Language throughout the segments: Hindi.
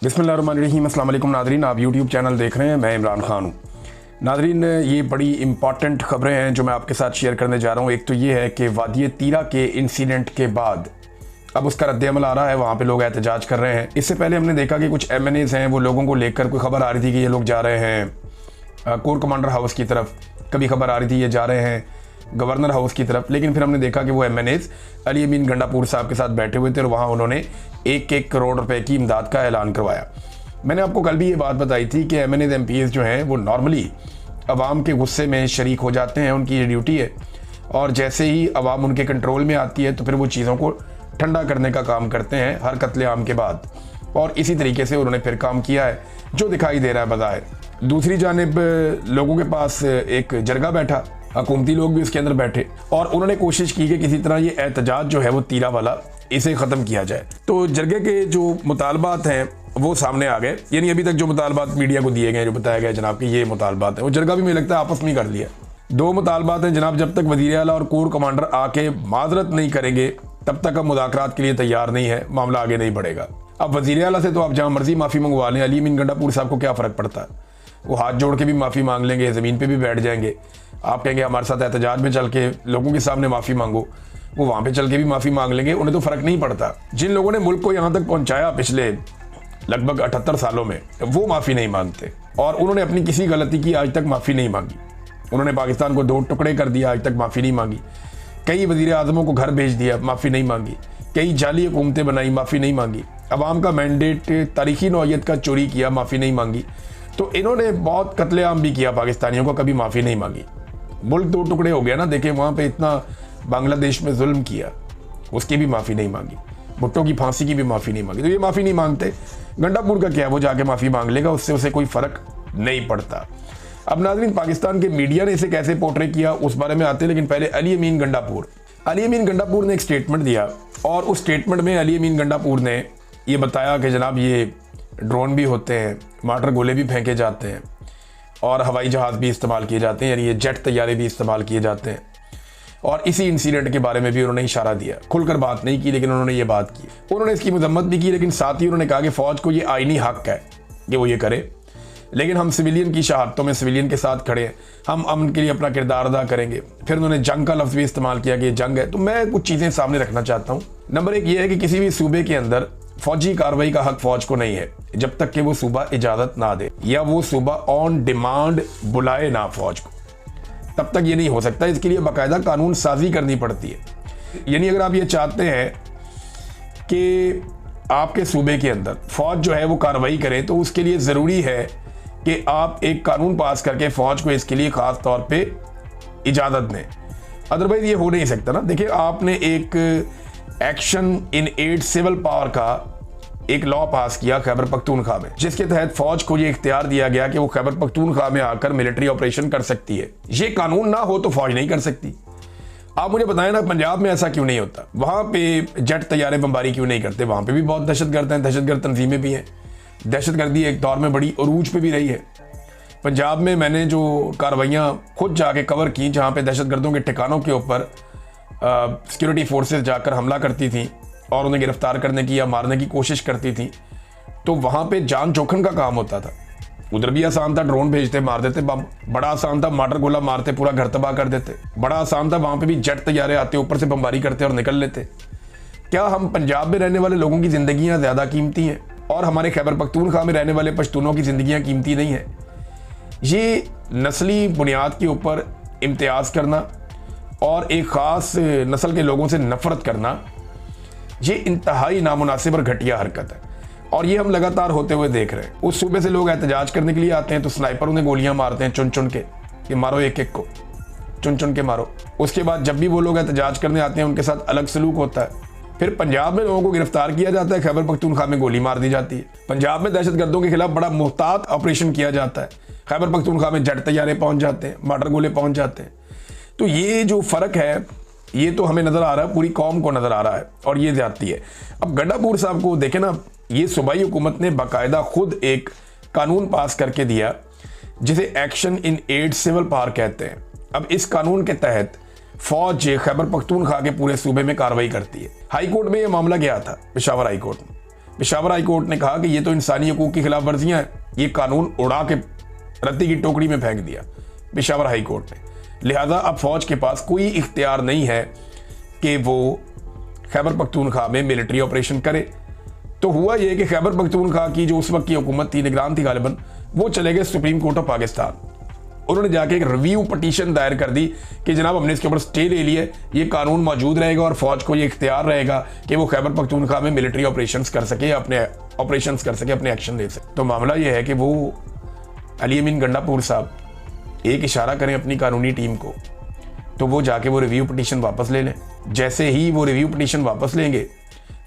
बिस्मिल्लाहिर्रहमानिर्रहीम। अस्सलाम वालेकुम नादरीन, आप यूट्यूब चैनल देख रहे हैं, मैं इमरान खान हूँ। नादरीन, ये बड़ी इंपॉर्टेंट खबरें हैं जो मैं आपके साथ शेयर करने जा रहा हूँ। एक तो ये है कि वादी तीरा के इंसिडेंट के बाद अब उसका रद्द-ए-अमल आ रहा है, वहाँ पे लोग एहतजाज कर रहे हैं। इससे पहले हमने देखा कि कुछ MNAs हैं, वो लोगों को लेकर कोई खबर आ रही थी कि ये लोग जा रहे हैं कोर कमांडर हाउस की तरफ, कभी खबर आ रही थी ये जा रहे हैं गवर्नर हाउस की तरफ। लेकिन फिर हमने देखा कि वो MNAs अली अमीन गंडापुर साहब के साथ बैठे हुए थे और वहाँ उन्होंने 1-1 करोड़ रुपए की इमदाद का ऐलान करवाया। मैंने आपको कल भी ये बात बताई थी कि MNAs MPs जो हैं वो नॉर्मली अवाम के गुस्से में शरीक हो जाते हैं, उनकी ये ड्यूटी है। और जैसे ही अवाम उनके कंट्रोल में आती है तो फिर वो चीज़ों को ठंडा करने का काम करते हैं हर कत्लेआम के बाद। और इसी तरीके से उन्होंने फिर काम किया है जो दिखाई दे रहा है बज़ाहिर। दूसरी जानिब लोगों के पास एक जरगा बैठा, हुकूमती लोग भी उसके अंदर बैठे और उन्होंने कोशिश की कि किसी तरह ये एहतजाज जो है वो तीरा वाला इसे ख़त्म किया जाए। तो जरगे के जो मुतालबात हैं वो सामने आ गए, यानी अभी तक जो मुतालबात मीडिया को दिए गए, जो बताया गया जनाब कि ये मुतालबात हैं, वो जरगा भी मुझे लगता है आपस में कर लिया। 2 मुतालबात हैं जनाब, जब तक वज़ीर आला और कोर कमांडर आके माजरत नहीं करेंगे तब तक हम मुज़ाकरात के लिए तैयार नहीं है, मामला आगे नहीं बढ़ेगा। अब वज़ीर आला से तो आप जहाँ मर्जी माफ़ी मंगवा लें, अली अमीन गंडापुर साहब को क्या फ़र्क पड़ता है? वो हाथ जोड़ के भी माफ़ी मांग लेंगे, ज़मीन पे भी बैठ जाएंगे। आप कहेंगे हमारे साथ एहतजाज में चल के लोगों के सामने माफ़ी मांगो, वो वहाँ पे चल के भी माफ़ी मांग लेंगे, उन्हें तो फ़र्क नहीं पड़ता। जिन लोगों ने मुल्क को यहाँ तक पहुँचाया पिछले लगभग 78 सालों में, वो माफ़ी नहीं मांगते और उन्होंने अपनी किसी गलती की आज तक माफ़ी नहीं मांगी। उन्होंने पाकिस्तान को 2 टुकड़े कर दिया, आज तक माफ़ी नहीं मांगी। कई वज़ीर आज़मों को घर भेज दिया, माफ़ी नहीं मांगी। कई जाली हुकूमतें बनाई, माफ़ी नहीं मांगी। अवाम का मैंडेट तारीखी नौयत का चोरी किया, माफ़ी नहीं मांगी। तो इन्होंने बहुत कत्लेआम भी किया पाकिस्तानियों को, कभी माफ़ी नहीं मांगी। मुल्क 2 टुकड़े हो गया ना, देखें वहाँ पे इतना बांग्लादेश में जुल्म किया, उसकी भी माफ़ी नहीं मांगी। भुट्टो की फांसी की भी माफ़ी नहीं मांगी। तो ये माफ़ी नहीं मांगते। गंडापुर का क्या है, वो जाके माफ़ी मांग लेगा, उससे उसे कोई फ़र्क नहीं पड़ता। अब नाज़रीन, पाकिस्तान के मीडिया ने इसे कैसे पोर्ट्रे किया उस बारे में आते हैं, लेकिन पहले अली अमीन गंडापुर ने एक स्टेटमेंट दिया और उस स्टेटमेंट में अली अमीन गंडापुर ने ये बताया कि जनाब ये ड्रोन भी होते हैं, मार्टर गोले भी फेंके जाते हैं और हवाई जहाज़ भी इस्तेमाल किए जाते हैं, यानी ये जेट तैयारे भी इस्तेमाल किए जाते हैं। और इसी इंसिडेंट के बारे में भी उन्होंने इशारा दिया, खुलकर बात नहीं की लेकिन उन्होंने ये बात की। उन्होंने इसकी मजम्मत भी की, लेकिन साथ ही उन्होंने कहा कि फ़ौज को ये आईनी हक है कि वो ये करे, लेकिन हम सिविलियन की शहादतों में सिविलियन के साथ खड़े हैं, हम अमन के लिए अपना किरदार अदा करेंगे। फिर उन्होंने जंग का लफ्ज़ भी इस्तेमाल किया कि ये जंग है। तो मैं कुछ चीज़ें सामने रखना चाहता हूँ। नंबर 1 ये है कि किसी भी सूबे के अंदर फौजी कार्रवाई का हक फौज को नहीं है जब तक कि वो सूबा इजाज़त ना दे या वो सूबा ऑन डिमांड बुलाए ना फौज को, तब तक ये नहीं हो सकता। इसके लिए बाकायदा कानून साजी करनी पड़ती है। यानी अगर आप ये चाहते हैं कि आपके सूबे के अंदर फौज जो है वो कार्रवाई करे, तो उसके लिए ज़रूरी है कि आप एक कानून पास करके फौज को इसके लिए ख़ास तौर पे इजाज़त दें। अदरवाइज ये हो नहीं सकता ना। देखिए, आपने एक action in aid civil power का एक लॉ पास किया खैबर पख्तूनख्वा में, जिसके तहत फौज को ये इख्तियार दिया गया कि वो खैबर पख्तूनख्वा में आकर मिलिट्री ऑपरेशन कर सकती है। ये कानून ना हो तो फौज नहीं कर सकती। आप मुझे बताएं ना, पंजाब में ऐसा क्यों नहीं होता? वहाँ पे जेट तैयारे बमबारी क्यों नहीं करते? वहाँ पे भी बहुत दहशतगर्द हैं, दहशतगर्द तंजीमें भी हैं। दहशतगर्दी एक दौर में बड़ी अरूज पे भी रही है। पंजाब में मैंने जो कार्रवाइयाँ खुद जाके कवर की, जहाँ पे दहशतगर्दों के ठिकानों के ऊपर सिक्योरिटी फोर्सेस जाकर हमला करती थी और उन्हें गिरफ्तार करने की या मारने की कोशिश करती थी, तो वहाँ पे जान जोखिम का काम होता था। उधर भी आसान था, ड्रोन भेजते मार देते बम। बड़ा आसान था, मार्टर गोला मारते पूरा घर तबाह कर देते। बड़ा आसान था, वहाँ पे भी जेट तैयारे आते, ऊपर से बमबारी करते और निकल लेते। क्या हम पंजाब में रहने वाले लोगों की ज़िंदगियाँ ज़्यादा कीमती हैं और हमारे खैबर पख्तूनख्वा में रहने वाले पश्तूनों की ज़िंदगियाँ कीमती नहीं हैं? ये नस्ली बुनियाद के ऊपर इम्तियाज़ करना और एक ख़ास नस्ल के लोगों से नफ़रत करना, ये इंतहाई नामुनासिब और घटिया हरकत है और ये हम लगातार होते हुए देख रहे हैं। उस सूबे से लोग एहतजाज करने के लिए आते हैं तो स्नाइपर उन्हें गोलियां मारते हैं चुन चुन के, कि मारो एक को चुन चुन के मारो। उसके बाद जब भी वो लोग एहतजाज करने आते हैं उनके साथ अलग सलूक होता है। फिर पंजाब में लोगों को गिरफ्तार किया जाता है, खैबर पख्तूनख्वा में गोली मार दी जाती है। पंजाब में दहशतगर्दों के खिलाफ बड़ा मुहतात ऑपरेशन किया जाता है, खैबर पख्तूनख्वा में जेट तैयारे पहुंच जाते हैं, मार्टर गोले पहुंच जाते हैं। तो ये जो फ़र्क है ये तो हमें नज़र आ रहा है, पूरी कौम को नज़र आ रहा है और ये ज़्यादती है। अब गंडापुर साहब को देखें ना, ये सूबाई हुकूमत ने बाकायदा खुद एक कानून पास करके दिया जिसे action in aid civil power कहते हैं। अब इस कानून के तहत फौज खैबर पख्तूनख्वा के पूरे सूबे में कार्रवाई करती है। हाई कोर्ट में यह मामला गया था, पेशावर हाई कोर्ट में। पेशावर हाई कोर्ट ने कहा कि ये तो इंसानी हकूक की खिलाफ वर्जियाँ हैं, ये कानून उड़ा के रद्दी की टोकरी में फेंक दिया पेशावर हाई कोर्ट ने। लिहाजा अब फौज के पास कोई इख्तियार नहीं है कि वो खैबर पख्तूनख्वा में मिलिट्री ऑपरेशन करे। तो हुआ ये कि खैबर पख्तूनख्वा की जो उस वक्त की हुकूमत थी, निगरान थी गालिबन, वो चले गए सुप्रीम कोर्ट ऑफ पाकिस्तान। उन्होंने जाके एक रिव्यू पटिशन दायर कर दी कि जनाब हमने इसके ऊपर स्टे ले लिया, ये कानून मौजूद रहेगा और फौज को ये इख्तियार रहेगा कि वो खैबर पख्तूनख्वा में मिलिट्री ऑपरेशंस कर सके, अपने ऑपरेशंस कर सके, अपने एक्शन ले सके। तो मामला ये है कि वो अली अमीन गंडापुर साहब एक इशारा करें अपनी कानूनी टीम को, तो वो जाके वो रिव्यू पटिशन वापस ले लें। जैसे ही वो रिव्यू पटिशन वापस लेंगे,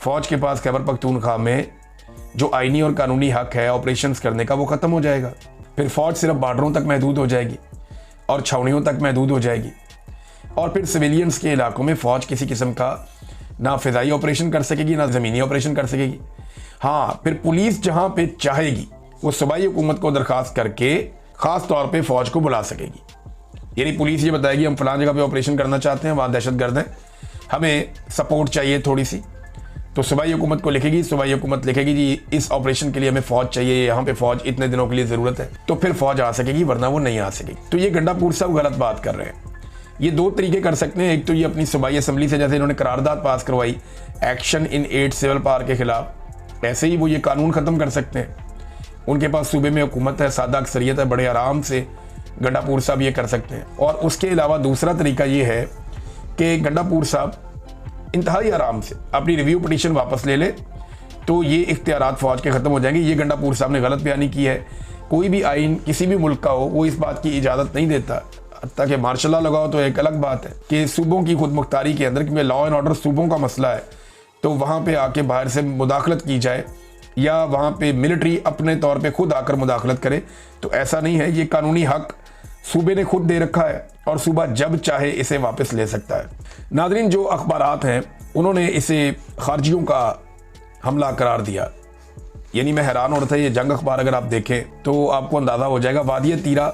फौज के पास खैबर पख्तूनख्वा में जो आईनी और कानूनी हक है ऑपरेशंस करने का, वो ख़त्म हो जाएगा। फिर फौज सिर्फ बॉर्डरों तक महदूद हो जाएगी और छावनियों तक महदूद हो जाएगी, और फिर सिविलियंस के इलाकों में फौज किसी किस्म का ना फ़िज़ाई ऑपरेशन कर सकेगी, ना ज़मीनी ऑपरेशन कर सकेगी। हाँ, फिर पुलिस जहाँ पे चाहेगी वो सूबाई हुकूमत को दरख्वास्त करके ख़ास तौर पे फ़ौज को बुला सकेगी। यानी पुलिस ये बताएगी हम फलां जगह पे ऑपरेशन करना चाहते हैं, वहाँ दहशतगर्द हैं, हमें सपोर्ट चाहिए थोड़ी सी, तो सूबाई हुकूमत को लिखेगी, सूबाई हुकूमत लिखेगी जी इस ऑपरेशन के लिए हमें फ़ौज चाहिए, यहाँ पे फ़ौज इतने दिनों के लिए ज़रूरत है, तो फिर फ़ौज आ सकेगी, वरना वो नहीं आ सकेगी। तो ये गंडापुर साहब गलत बात कर रहे हैं। ये दो तरीके कर सकते हैं, एक तो ये अपनी सूबाई असम्बली से जैसे इन्होंने करारदाद पास करवाई action in aid civil power के खिलाफ, ऐसे ही वो ये कानून ख़त्म कर सकते हैं। उनके पास सूबे में हुकूमत है, सादा अक्सरियत है, बड़े आराम से गंडापुर साहब ये कर सकते हैं। और उसके अलावा दूसरा तरीका ये है कि गंडापुर साहब इंतहाई आराम से अपनी रिव्यू पटिशन वापस ले ले, तो ये इख्तियारात फौज के ख़त्म हो जाएंगे। ये गंडापुर साहब ने गलत बयानी की है। कोई भी आइन किसी भी मुल्क का हो, वो इस बात की इजाज़त नहीं देता, ताकि मार्शल लॉ लगाओ तो एक अलग बात है कि सूबों की खुद मुख्तारी के अंदर, क्योंकि लॉ एंड ऑर्डर सूबों का मसला है, तो वहाँ पर आके बाहर से मुदाखलत की जाए या वहाँ पे मिलिट्री अपने तौर पे खुद आकर मुदाखलत करे, तो ऐसा नहीं है। ये कानूनी हक सूबे ने खुद दे रखा है और सूबा जब चाहे इसे वापस ले सकता है। नादरीन, जो अखबारात हैं उन्होंने इसे खारजियों का हमला करार दिया, यानी मैं हैरान हो रहा था। ये जंग अखबार अगर आप देखें तो आपको अंदाज़ा हो जाएगा। वादिय तीरा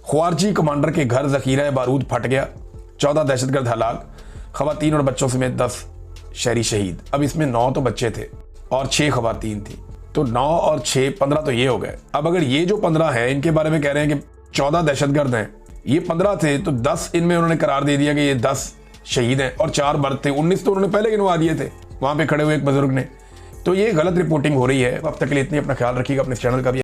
ख्वारजी कमांडर के घर ज़ख़ीरा बारूद फट गया, 14 दहशतगर्द हलाक, ख़वातीन और बच्चों समेत 10 शहरी शहीद। अब इसमें 9 तो बच्चे थे और 6 ख़वातीन थी, तो 9 और 6 15 तो ये हो गए। अब अगर ये जो 15 है इनके बारे में कह रहे हैं कि 14 दहशतगर्द हैं, ये 15 थे, तो 10 इनमें उन्होंने करार दे दिया कि ये 10 शहीद हैं और 4 मर्द थे। 19 तो उन्होंने पहले गिनवा दिए थे वहाँ पे खड़े हुए एक बुजुर्ग ने। तो ये गलत रिपोर्टिंग हो रही है। अब तक के लिए इतनी, अपना ख्याल रखिएगा, अपने चैनल का भी